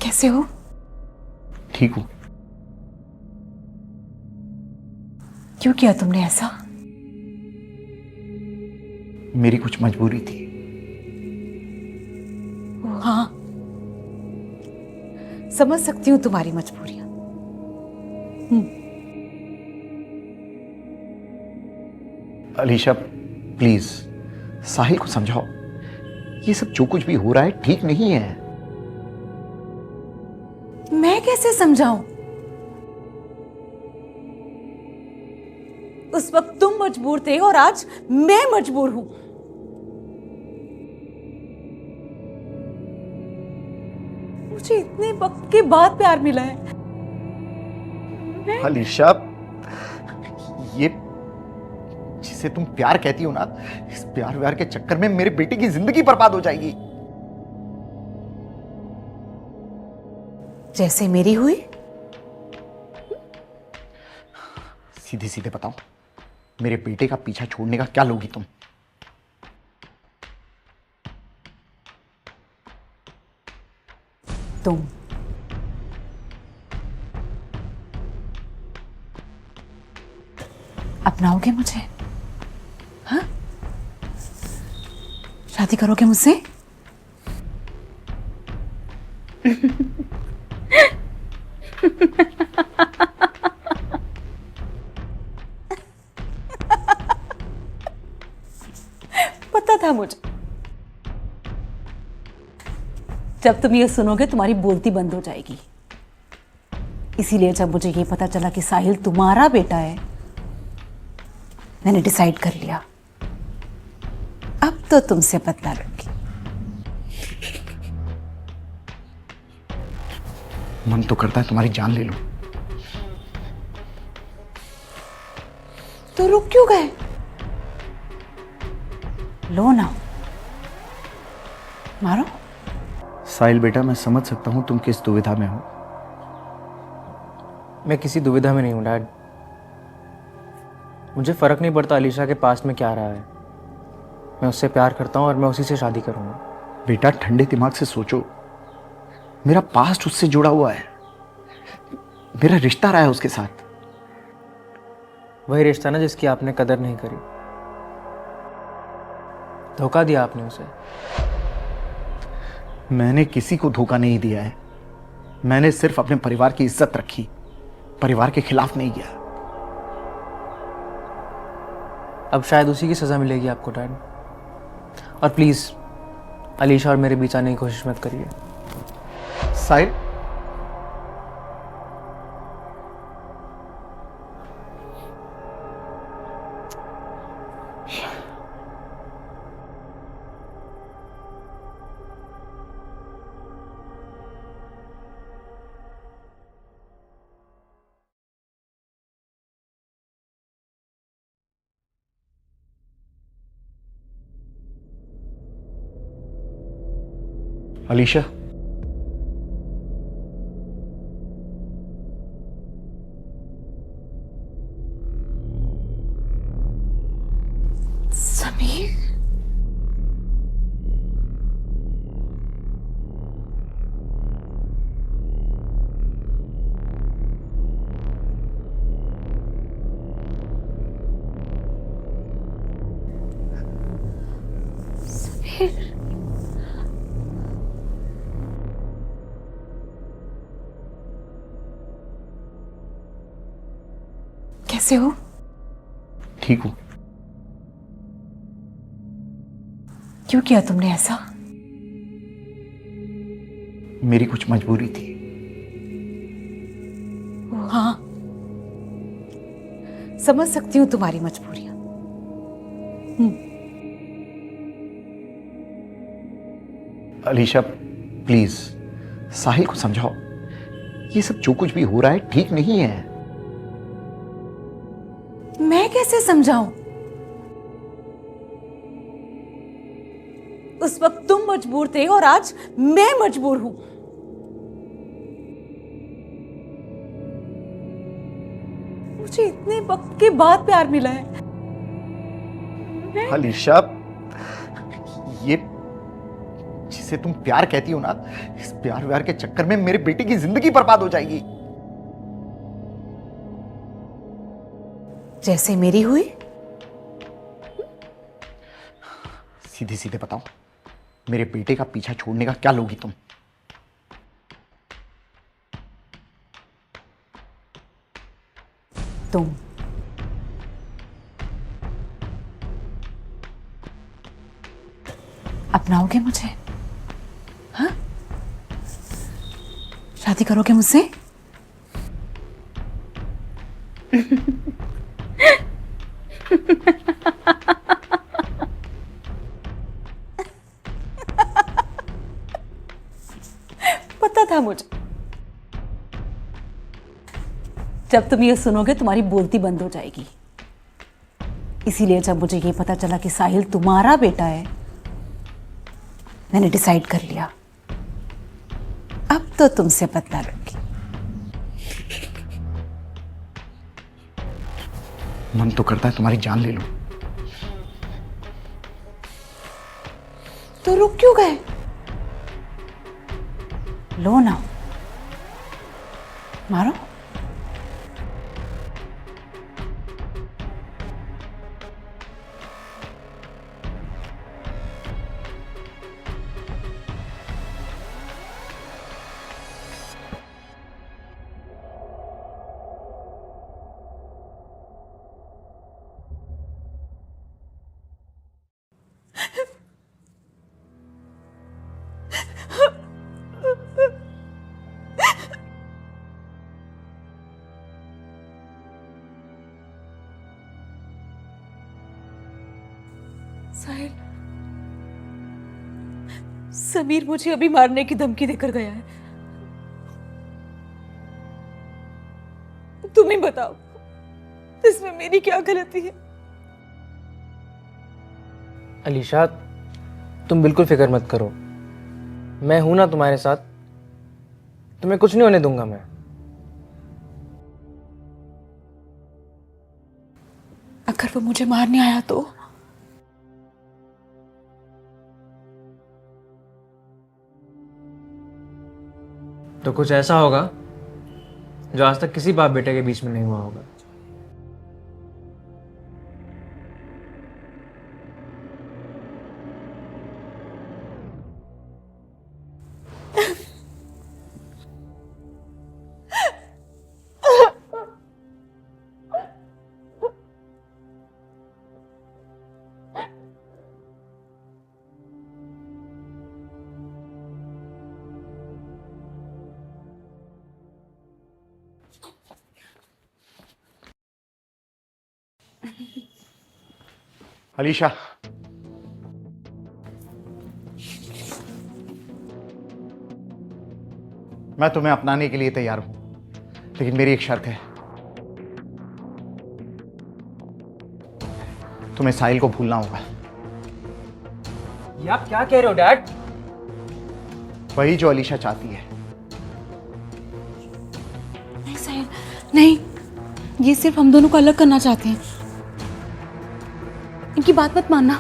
कैसे हो? ठीक हूं। क्यों किया तुमने ऐसा? मेरी कुछ मजबूरी थी। हाँ, समझ सकती हूँ तुम्हारी मजबूरियां। अलीशा प्लीज साहिल को समझाओ, ये सब जो कुछ भी हो रहा है ठीक नहीं है। मैं कैसे समझाऊं? उस वक्त तुम मजबूर थे और आज मैं मजबूर हूं। मुझे इतने वक्त के बाद प्यार मिला है। अलीशा, ये जिसे तुम प्यार कहती हो ना, इस प्यार व्यार के चक्कर में मेरे बेटे की जिंदगी बर्बाद हो जाएगी। जैसे मेरी हुई। सीधे सीधे बताओ, मेरे बेटे का पीछा छोड़ने का क्या लोगी तुम? तुम अपनाओगे मुझे? हाँ, शादी करोगे मुझसे? पता था मुझे। जब तुम ये सुनोगे तुम्हारी बोलती बंद हो जाएगी। इसीलिए जब मुझे ये पता चला कि साहिल तुम्हारा बेटा है, मैंने डिसाइड कर लिया, अब तो तुमसे बदला लूंगी। मन तो करता है तुम्हारी जान ले लूं। तो रुक क्यों गए? लो ना, मारो। साहिल बेटा, मैं समझ सकता हूं तुम किस दुविधा में हो। मैं किसी दुविधा में नहीं हूँ डैड। मुझे फ़र्क नहीं पड़ता अलीशा के पास में क्या रहा है। मैं उससे प्यार करता हूँ और मैं उसी से शादी करूँगा। बेटा ठंडे दिमाग से सोचो, मेरा पास्ट उससे जुड़ा हुआ है, मेरा रिश्ता रहा है उसके साथ। वही रिश्ता ना जिसकी आपने कदर नहीं करी। धोखा दिया आपने उसे। मैंने किसी को धोखा नहीं दिया है। मैंने सिर्फ अपने परिवार की इज्जत रखी, परिवार के खिलाफ नहीं गया। अब शायद उसी की सज़ा मिलेगी आपको डैड। और प्लीज़ अलीशा और मेरे बीच आने की कोशिश मत करिए। साहिल, अलीशा, समीर, समीर, कैसे हो? ठीक हूं। क्यों किया तुमने ऐसा? मेरी कुछ मजबूरी थी। हाँ, समझ सकती हूँ तुम्हारी मजबूरियां। अलीशा प्लीज साहिल को समझाओ, ये सब जो कुछ भी हो रहा है ठीक नहीं है। मैं कैसे समझाऊं? उस वक्त तुम मजबूर थे और आज मैं मजबूर हूं। मुझे इतने वक्त के बाद प्यार मिला है। अलीशा, ये जिसे तुम प्यार कहती हो ना, इस प्यार व्यार के चक्कर में मेरे बेटे की जिंदगी बर्बाद हो जाएगी। जैसे मेरी हुई। सीधे सीधे बताओ, मेरे बेटे का पीछा छोड़ने का क्या लोगी तुम? तुम अपनाओगे मुझे? हाँ, शादी करोगे मुझसे? पता था मुझे। जब तुम ये सुनोगे तुम्हारी बोलती बंद हो जाएगी। इसीलिए जब मुझे ये पता चला कि साहिल तुम्हारा बेटा है, मैंने डिसाइड कर लिया, अब तो तुमसे बदला लूंगी। मन तो करता है तुम्हारी जान ले लूं। तो रुक क्यों गए? लो ना, मारो। साहिल, समीर मुझे अभी मारने की धमकी देकर गया है। तुम ही बताओ, इसमें मेरी क्या गलती है? अलीशा, तुम बिल्कुल फिक्र मत करो, मैं हूं ना तुम्हारे साथ। तुम्हें कुछ नहीं होने दूंगा मैं। अगर वो मुझे मारने आया तो कुछ ऐसा होगा जो आज तक किसी बाप बेटे के बीच में नहीं हुआ होगा। अलीशा, मैं तुम्हें अपनाने के लिए तैयार हूं, लेकिन मेरी एक शर्त है। तुम्हें साहिल को भूलना होगा। ये आप क्या कह रहे हो डैड? वही जो अलीशा चाहती है। नहीं साहिल, नहीं, ये सिर्फ हम दोनों को अलग करना चाहते हैं। इनकी बात मत मानना,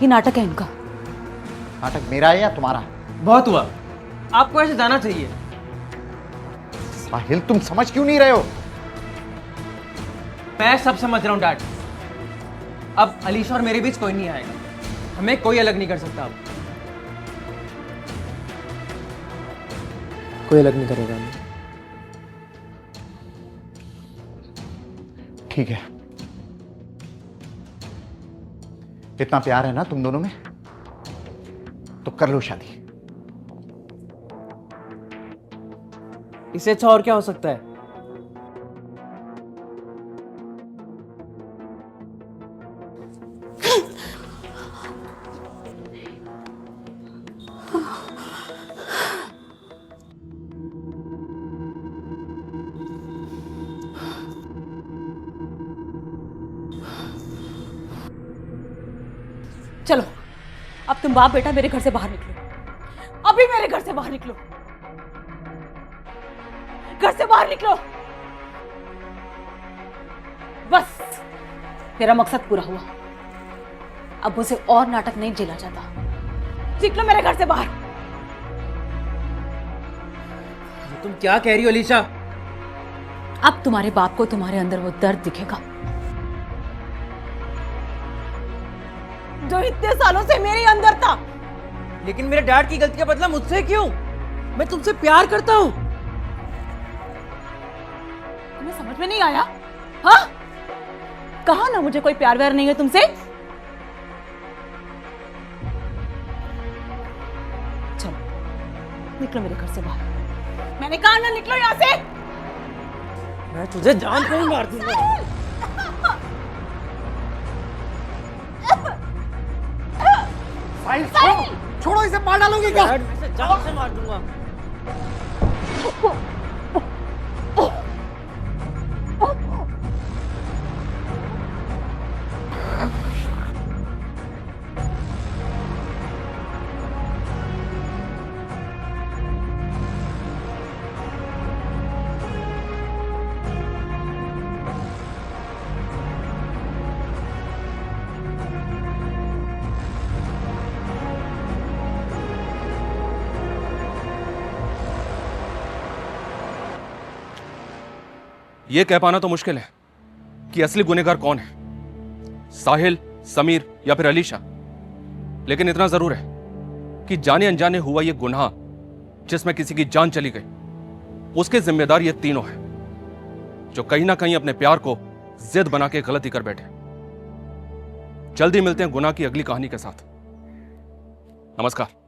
ये नाटक है इनका। नाटक मेरा है या तुम्हारा? बहुत हुआ, आपको ऐसे जाना चाहिए। साहिल, तुम समझ क्यों नहीं रहे हो? मैं सब समझ रहा हूँ डैड। अब अलीशा और मेरे बीच कोई नहीं आएगा, हमें कोई अलग नहीं कर सकता। अब कोई अलग नहीं करेगा हमें। ठीक है, इतना प्यार है ना तुम दोनों में, तो कर लो शादी। इससे अच्छा और क्या हो सकता है? चलो, अब तुम बाप बेटा मेरे घर से बाहर निकलो। अभी मेरे घर से बाहर निकलो। घर से बाहर निकलो। बस, मेरा मकसद पूरा हुआ। अब मुझे और नाटक नहीं झेला जाता। निकलो मेरे घर से बाहर। तुम क्या कह रही हो अलीशा? अब तुम्हारे बाप को तुम्हारे अंदर वो दर्द दिखेगा जो इतने सालों से मेरे अंदर था। लेकिन मेरे डैड की गलती का बदला मुझसे क्यों? मैं तुमसे प्यार करता हूं। तुम्हें समझ में नहीं आया? हाँ, कहा ना मुझे कोई प्यार व्यार नहीं है तुमसे। चलो निकलो मेरे घर से बाहर। मैंने कहा ना निकलो यहां से। मैं तुझे जान पे ही मार दूंगा। साहिल छोड़ो इसे, मार डालोगे क्या? डैड, मैं इसे जान से मार दूंगा। यह कह पाना तो मुश्किल है कि असली गुनहगार कौन है, साहिल, समीर या फिर अलीशा। लेकिन इतना जरूर है कि जाने अनजाने हुआ यह गुनाह जिसमें किसी की जान चली गई, उसके जिम्मेदार ये तीनों हैं जो कहीं ना कहीं अपने प्यार को जिद बना के गलती कर बैठे। जल्दी मिलते हैं गुनाह की अगली कहानी के साथ। नमस्कार।